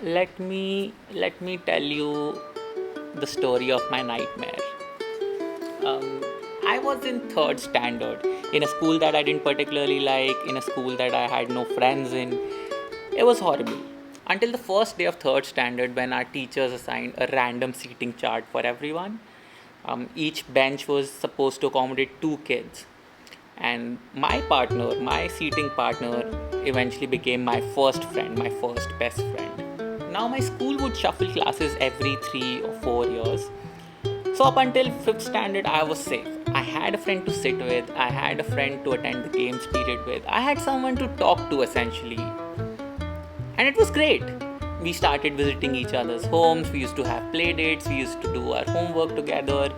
Let me tell you the story of my nightmare. I was in third standard in a school that I didn't particularly like, in a school that I had no friends in. It was horrible. Until the first day of third standard, when our teachers assigned a random seating chart for everyone. Each bench was supposed to accommodate two kids. And my seating partner, eventually became my first friend, my first best friend. Now, my school would shuffle classes every 3 or 4 years. So, up until fifth standard, I was safe. I had a friend to sit with, I had a friend to attend the games period with, I had someone to talk to essentially. And it was great. We started visiting each other's homes, we used to have play dates, we used to do our homework together,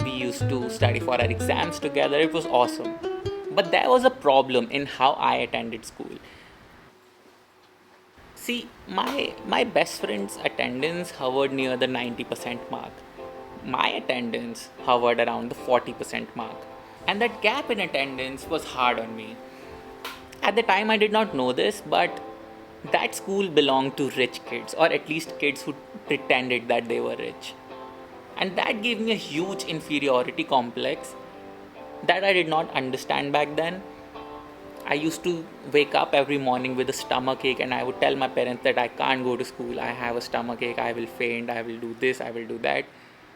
we used to study for our exams together. It was awesome. But there was a problem in how I attended school. See, my best friend's attendance hovered near the 90% mark. My attendance hovered around the 40% mark. And that gap in attendance was hard on me. At the time, I did not know this, but that school belonged to rich kids, or at least kids who pretended that they were rich. And that gave me a huge inferiority complex that I did not understand back then. I used to wake up every morning with a stomach ache, and I would tell my parents that I can't go to school, I have a stomach ache, I will faint, I will do this, I will do that.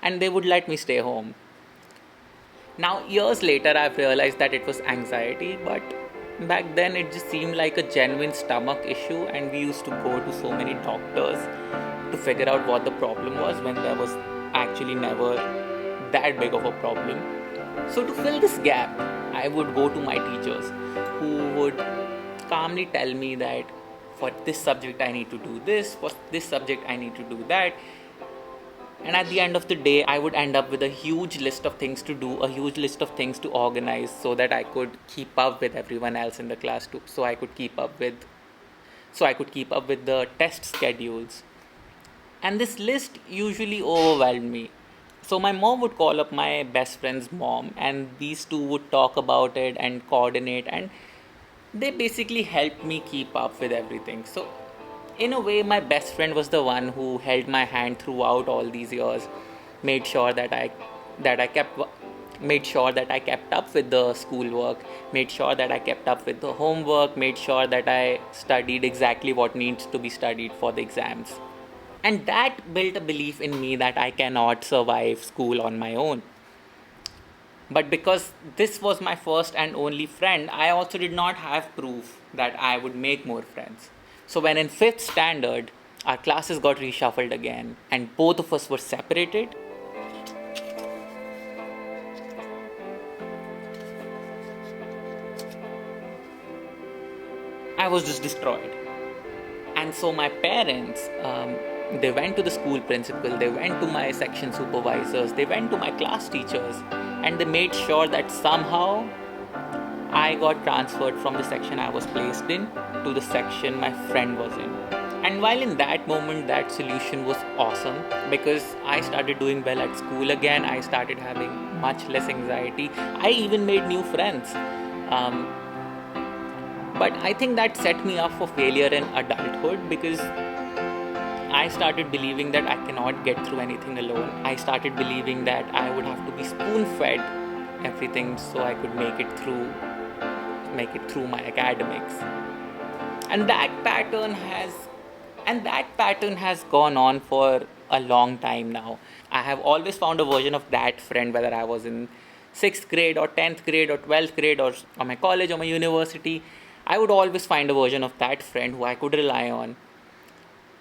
And they would let me stay home. Now, years later, I've realized that it was anxiety, but back then it just seemed like a genuine stomach issue, and we used to go to so many doctors to figure out what the problem was when there was actually never that big of a problem. So, to fill this gap, I would go to my teachers who would calmly tell me that for this subject I need to do this, for this subject I need to do that. And at the end of the day, I would end up with a huge list of things to do, a huge list of things to organize so that I could keep up with everyone else in the class too. So I could keep up with the test schedules. And this list usually overwhelmed me. So my mom would call up my best friend's mom, and these two would talk about it and coordinate, and they basically helped me keep up with everything. So in a way, my best friend was the one who held my hand throughout all these years, made sure that I kept made sure that I kept up with the schoolwork, made sure that I kept up with the homework, made sure that I studied exactly what needs to be studied for the exams. And that built a belief in me that I cannot survive school on my own. But because this was my first and only friend, I also did not have proof that I would make more friends. So when in fifth standard, our classes got reshuffled again and both of us were separated, I was just destroyed. And so my parents, they went to the school principal, they went to my section supervisors, they went to my class teachers, and they made sure that somehow I got transferred from the section I was placed in to the section my friend was in. And while in that moment, that solution was awesome because I started doing well at school again, I started having much less anxiety, I even made new friends. Um, but I think that set me up for failure in adulthood because I started believing that I cannot get through anything alone. I started believing that I would have to be spoon fed everything so I could make it through my academics. And that pattern has gone on for a long time now. I have always found a version of that friend, whether I was in 6th grade or 10th grade or 12th grade or my college or my university. I would always find a version of that friend who I could rely on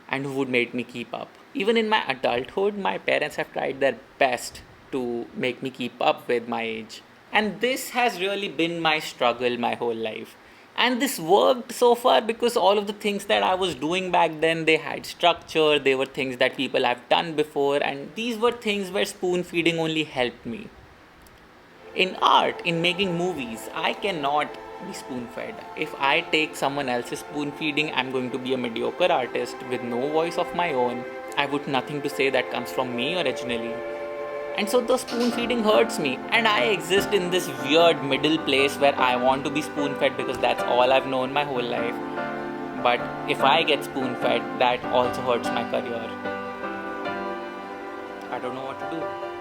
and who would make me keep up. Even in my adulthood, my parents have tried their best to make me keep up with my age. And this has really been my struggle my whole life. And this worked so far because all of the things that I was doing back then, they had structure, they were things that people have done before, and these were things where spoon feeding only helped me. In art, in making movies, I cannot be spoon fed. If I take someone else's spoon feeding, I'm going to be a mediocre artist with no voice of my own. I would nothing to say that comes from me originally. And so the spoon feeding hurts me, and I exist in this weird middle place where I want to be spoon fed because that's all I've known my whole life. But if I get spoon fed, that also hurts my career. I don't know what to do.